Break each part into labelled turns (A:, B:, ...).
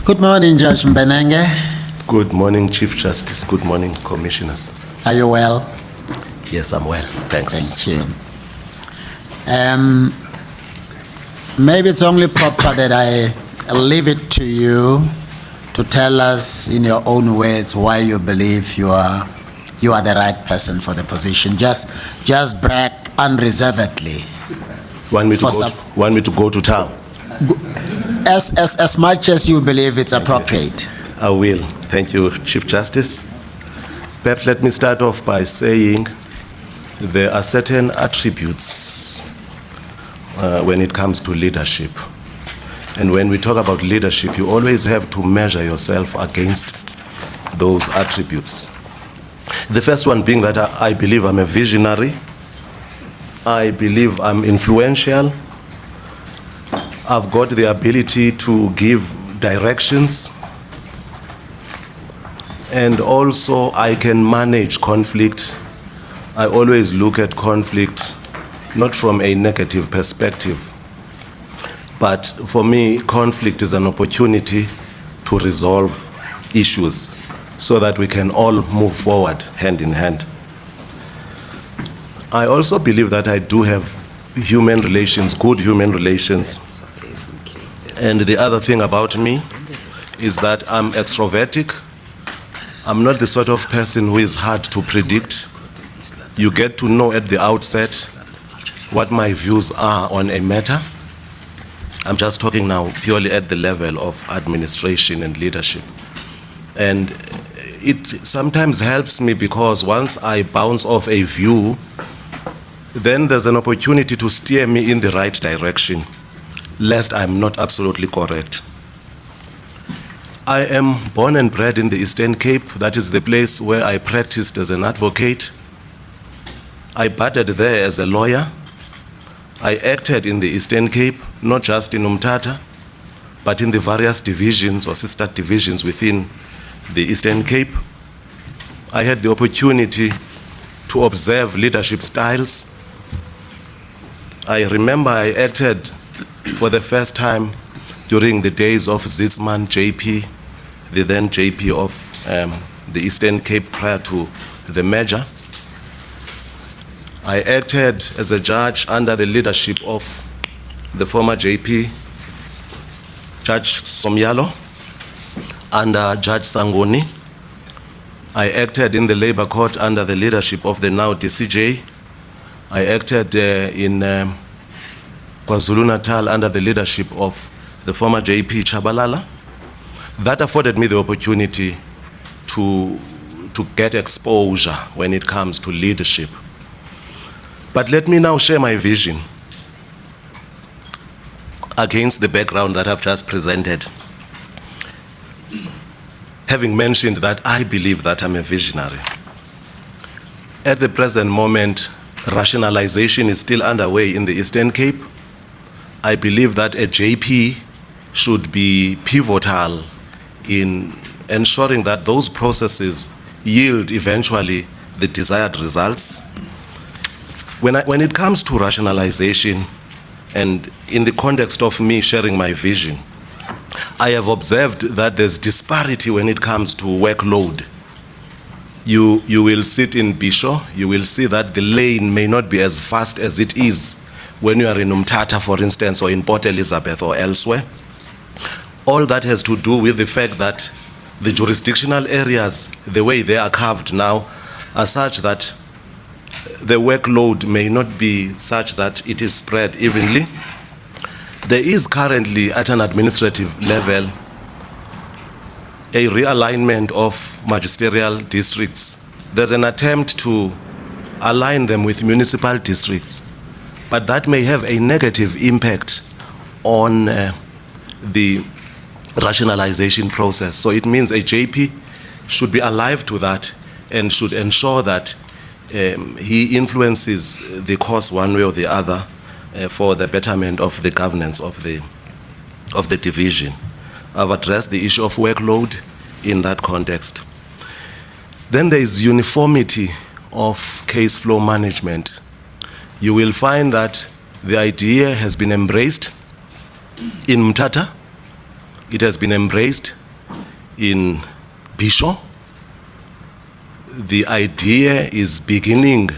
A: Good morning, Judge Mbenenge.
B: Good morning, Chief Justice. Good morning, Commissioners.
A: Are you well?
B: Yes, I'm well. Thanks.
A: Thank you. Maybe it's only proper that I leave it to you to tell us in your own words why you believe you are the right person for the position. Just brag unreservedly.
B: Want me to go to town?
A: As much as you believe it's appropriate.
B: I will. Thank you, Chief Justice. Perhaps let me start off by saying there are certain attributes when it comes to leadership. And when we talk about leadership, you always have to measure yourself against those attributes. The first one being that I believe I'm a visionary. I believe I'm influential. I've got the ability to give directions. And also I can manage conflict. I always look at conflict not from a negative perspective, but for me, conflict is an opportunity to resolve issues so that we can all move forward hand in hand. I also believe that I do have human relations, good human relations. And the other thing about me is that I'm extrovertic. I'm not the sort of person who is hard to predict. You get to know at the outset what my views are on a matter. I'm just talking now purely at the level of administration and leadership. And it sometimes helps me because once I bounce off a view, then there's an opportunity to steer me in the right direction, lest I'm not absolutely correct. I am born and bred in the Eastern Cape. That is the place where I practiced as an advocate. I batted there as a lawyer. I acted in the Eastern Cape, not just in Umtata, but in the various divisions or sister divisions within the Eastern Cape. I had the opportunity to observe leadership styles. I remember I acted for the first time during the days of Zitzman JP, the then JP of the Eastern Cape prior to the merger. I acted as a judge under the leadership of the former JP, Judge Somyalo, under Judge Sangoni. I acted in the labor court under the leadership of the now DCJ. I acted in KwaZulu-Natal under the leadership of the former JP Chabalala. That afforded me the opportunity to get exposure when it comes to leadership. But let me now share my vision against the background that I've just presented. Having mentioned that I believe that I'm a visionary. At the present moment, rationalization is still underway in the Eastern Cape. I believe that a JP should be pivotal in ensuring that those processes yield eventually the desired results. When it comes to rationalization, and in the context of me sharing my vision, I have observed that there's disparity when it comes to workload. You will sit in Bisho, you will see that the lane may not be as fast as it is when you are in Umtata, for instance, or in Port Elizabeth or elsewhere. All that has to do with the fact that the jurisdictional areas, the way they are carved now, are such that the workload may not be such that it is spread evenly. There is currently at an administrative level a realignment of magisterial districts. There's an attempt to align them with municipal districts, but that may have a negative impact on the rationalization process. So it means a JP should be alive to that and should ensure that he influences the course one way or the other for the betterment of the governance of the division. I've addressed the issue of workload in that context. Then there is uniformity of case flow management. You will find that the idea has been embraced in Mtata. It has been embraced in Bisho. The idea is beginning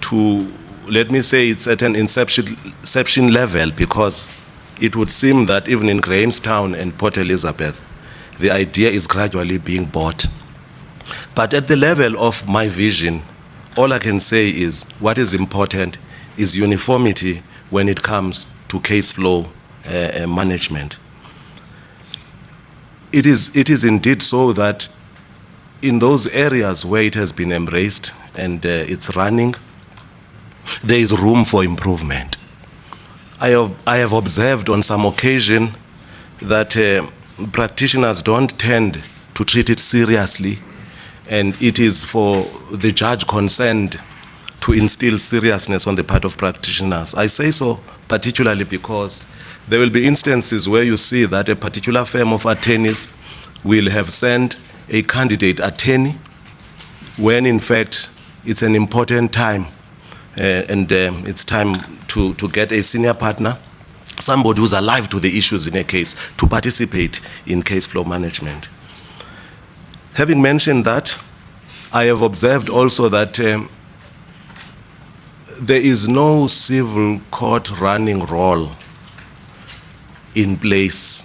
B: to, let me say, it's at an inception level, because it would seem that even in Grahamstown and Port Elizabeth, the idea is gradually being bought. But at the level of my vision, all I can say is what is important is uniformity when it comes to case flow management. It is indeed so that in those areas where it has been embraced and it's running, there is room for improvement. I have observed on some occasion that practitioners don't tend to treat it seriously, and it is for the judge concerned to instill seriousness on the part of practitioners. I say so particularly because there will be instances where you see that a particular firm of attorneys will have sent a candidate attorney when in fact it's an important time and it's time to get a senior partner, somebody who's alive to the issues in a case, to participate in case flow management. Having mentioned that, I have observed also that there is no civil court running role in place.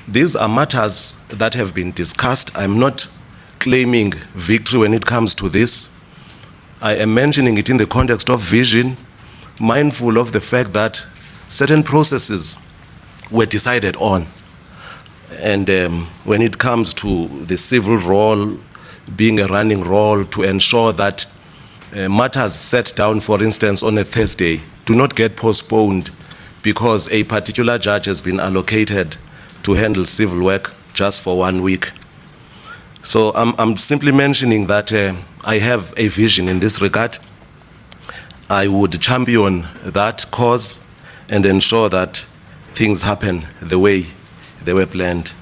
B: These are matters that have been discussed. I'm not claiming victory when it comes to this. I am mentioning it in the context of vision, mindful of the fact that certain processes were decided on. And when it comes to the civil role being a running role, to ensure that matters set down, for instance, on a Thursday, do not get postponed because a particular judge has been allocated to handle civil work just for 1 week. So I'm simply mentioning that I have a vision in this regard. I would champion that cause and ensure that things happen the way they were planned.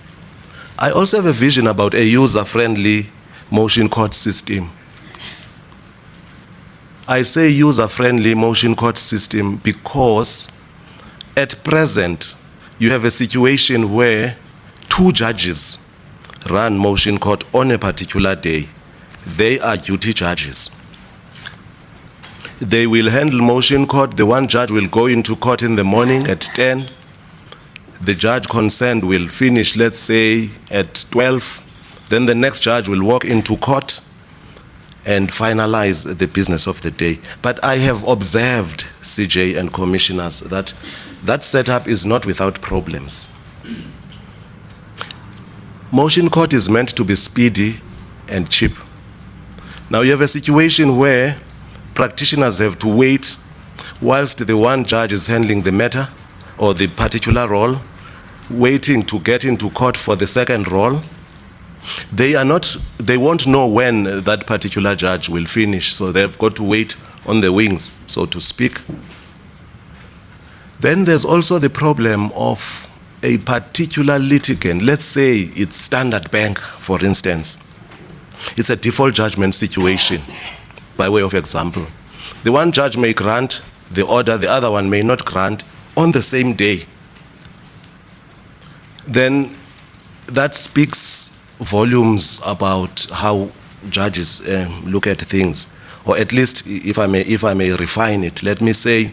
B: I also have a vision about a user-friendly motion court system. I say user-friendly motion court system because at present you have a situation where 2 judges run motion court on a particular day. They are duty judges. They will handle motion court. The one judge will go into court in the morning at 10. The judge concerned will finish, let's say, at 12. Then the next judge will walk into court and finalize the business of the day. But I have observed, CJ and commissioners, that that setup is not without problems. Motion court is meant to be speedy and cheap. Now you have a situation where practitioners have to wait whilst the one judge is handling the matter or the particular role, waiting to get into court for the second role. They won't know when that particular judge will finish, so they've got to wait on the wings, so to speak. Then there's also the problem of a particular litigant. Let's say it's Standard Bank, for instance. It's a default judgment situation, by way of example. The one judge may grant the order, the other one may not grant on the same day. Then that speaks volumes about how judges look at things. Or at least, if I may refine it, let me say,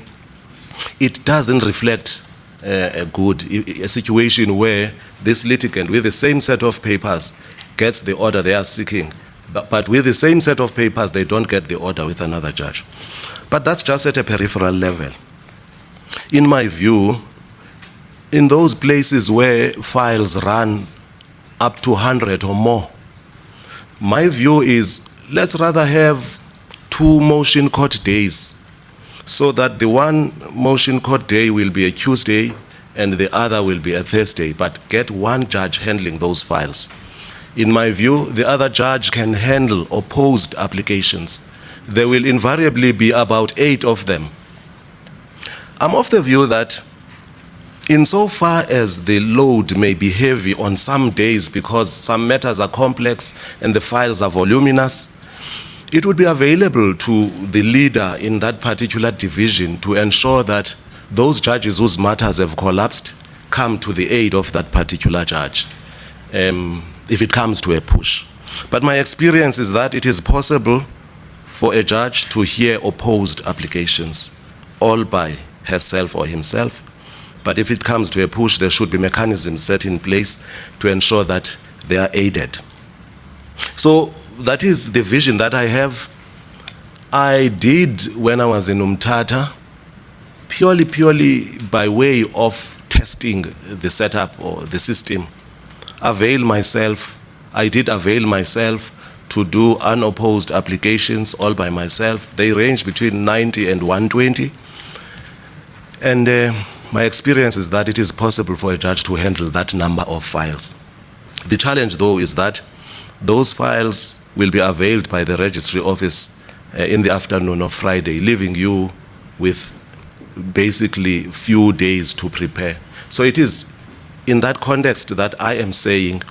B: it doesn't reflect a situation where this litigant with the same set of papers gets the order they are seeking, but with the same set of papers they don't get the order with another judge. But that's just at a peripheral level. In my view, in those places where files run up to 100 or more, my view is let's rather have 2 motion court days, so that the one motion court day will be a Tuesday and the other will be a Thursday, but get one judge handling those files. In my view, the other judge can handle opposed applications. There will invariably be about 8 of them. I'm of the view that insofar as the load may be heavy on some days because some matters are complex and the files are voluminous, it would be available to the leader in that particular division to ensure that those judges whose matters have collapsed come to the aid of that particular judge, if it comes to a push. But my experience is that it is possible for a judge to hear opposed applications, all by herself or himself. But if it comes to a push, there should be mechanisms set in place to ensure that they are aided. So that is the vision that I have. I did, when I was in Umtata, purely by way of testing the setup or the system, I did avail myself to do unopposed applications all by myself. They range between 90 and 120. And my experience is that it is possible for a judge to handle that number of files. The challenge, though, is that those files will be availed by the registry office in the afternoon of Friday, leaving you with basically few days to prepare. So it is in that context that I am saying,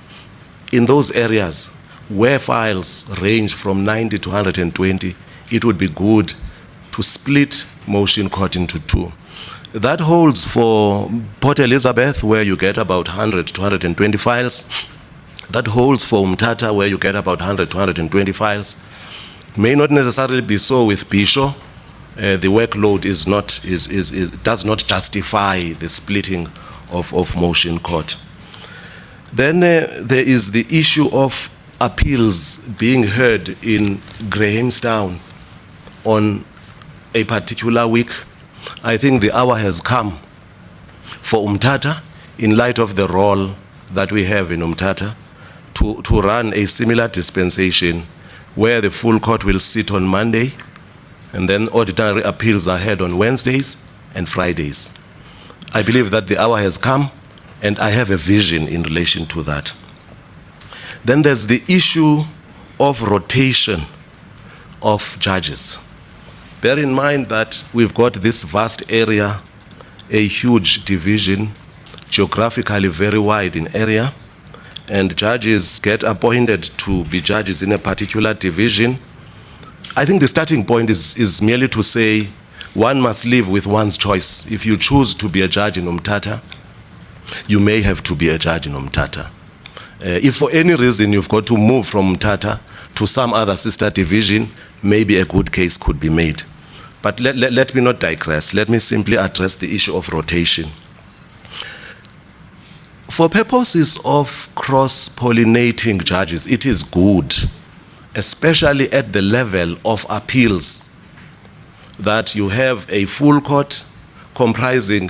B: in those areas where files range from 90 to 120, it would be good to split motion court into two. That holds for Port Elizabeth, where you get about 100 to 120 files. That holds for Umtata, where you get about 100 to 120 files. May not necessarily be so with Bisho. The workload does not justify the splitting of motion court. Then there is the issue of appeals being heard in Grahamstown on a particular week. I think the hour has come for Umtata, in light of the role that we have in Umtata, to run a similar dispensation where the full court will sit on Monday and then ordinary appeals are heard on Wednesdays and Fridays. I believe that the hour has come, and I have a vision in relation to that. Then there's the issue of rotation of judges. Bear in mind that we've got this vast area, a huge division, geographically very wide in area, and judges get appointed to be judges in a particular division. I think the starting point is merely to say one must live with one's choice. If you choose to be a judge in Umtata, you may have to be a judge in Umtata. If for any reason you've got to move from Umtata to some other sister division, maybe a good case could be made. But let me not digress. Let me simply address the issue of rotation. For purposes of cross-pollinating judges, it is good, especially at the level of appeals, that you have a full court comprising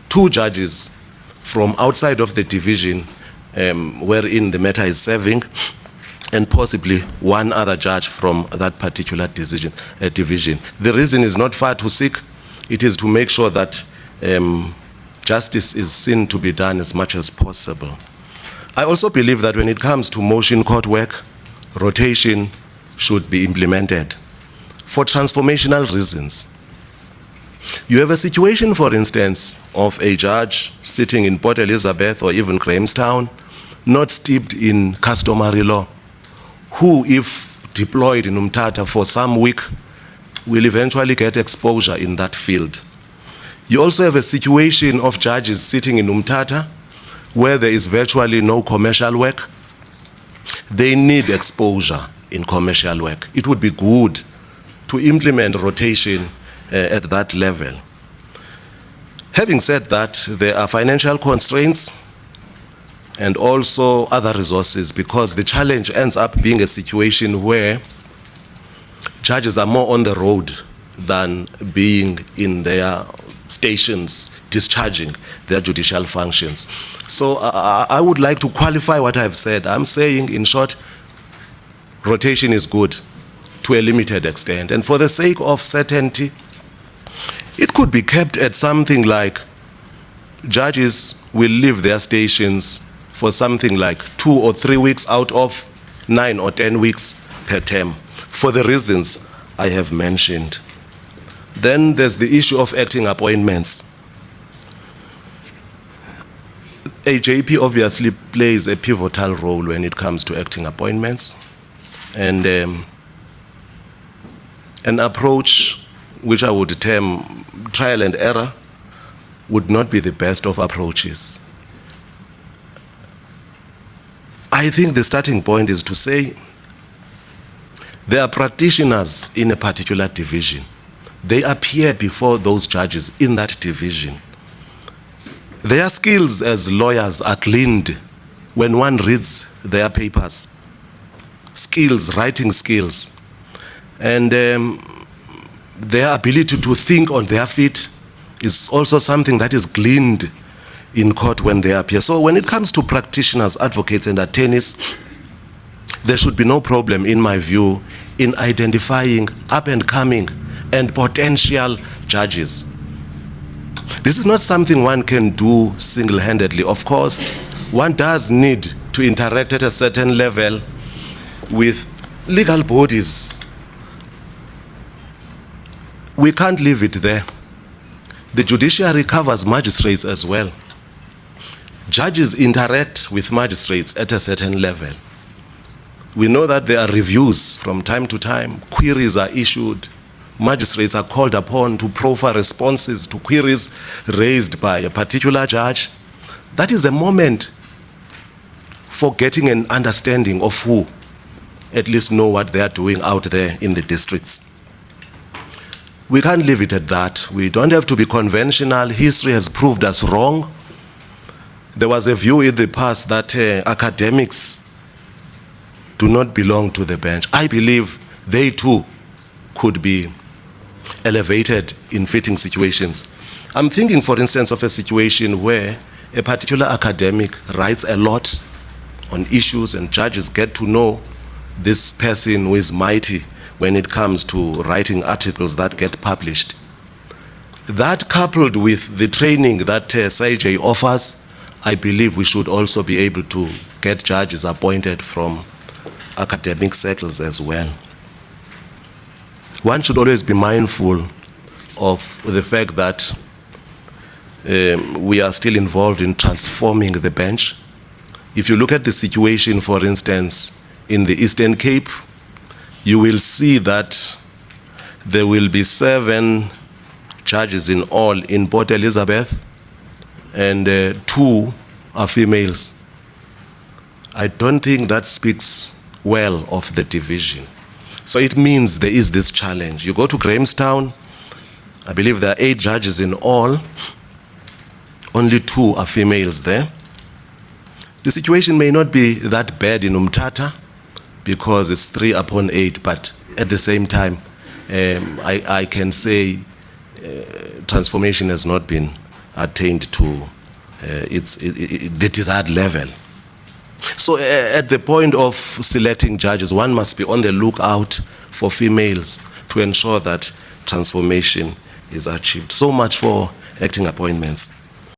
B: two judges from outside of the division wherein the matter is serving, and possibly one other judge from that particular division. The reason is not far to seek. It is to make sure that justice is seen to be done as much as possible. I also believe that when it comes to motion court work, rotation should be implemented for transformational reasons. You have a situation, for instance, of a judge sitting in Port Elizabeth or even Grahamstown, not steeped in customary law, who, if deployed in Umtata for some week, will eventually get exposure in that field. You also have a situation of judges sitting in Umtata where there is virtually no commercial work. They need exposure in commercial work. It would be good to implement rotation at that level. Having said that, there are financial constraints and also other resources, because the challenge ends up being a situation where judges are more on the road than being in their stations discharging their judicial functions. So I would like to qualify what I've said. I'm saying, in short, rotation is good to a limited extent. And for the sake of certainty, it could be kept at something like judges will leave their stations for something like 2 or 3 weeks out of 9 or 10 weeks per term, for the reasons I have mentioned. Then there's the issue of acting appointments. AJP obviously plays a pivotal role when it comes to acting appointments, and an approach which I would term trial and error would not be the best of approaches. I think the starting point is to say there are practitioners in a particular division. They appear before those judges in that division. Their skills as lawyers are gleaned when one reads their papers. Skills, writing skills. And their ability to think on their feet is also something that is gleaned in court when they appear. So when it comes to practitioners, advocates, and attorneys, there should be no problem, in my view, in identifying up-and-coming and potential judges. This is not something one can do single-handedly. Of course, one does need to interact at a certain level with legal bodies. We can't leave it there. The judiciary covers magistrates as well. Judges interact with magistrates at a certain level. We know that there are reviews from time to time. Queries are issued. Magistrates are called upon to proffer responses to queries raised by a particular judge. That is a moment for getting an understanding of who at least know what they are doing out there in the districts. We can't leave it at that. We don't have to be conventional. History has proved us wrong. There was a view in the past that academics do not belong to the bench. I believe they too could be elevated in fitting situations. I'm thinking, for instance, of a situation where a particular academic writes a lot on issues and judges get to know this person who is mighty when it comes to writing articles that get published. That, coupled with the training that SAJ offers, I believe we should also be able to get judges appointed from academic circles as well. One should always be mindful of the fact that we are still involved in transforming the bench. If you look at the situation, for instance, in the Eastern Cape, you will see that there will be 7 judges in all in Port Elizabeth, and 2 are females. I don't think that speaks well of the division. So it means there is this challenge. You go to Grahamstown, I believe there are 8 judges in all, only 2 are females there. The situation may not be that bad in Umtata because it's 3/8, but at the same time, I can say transformation has not been attained to the desired level. So at the point of selecting judges, one must be on the lookout for females to ensure that transformation is achieved. So much for acting appointments.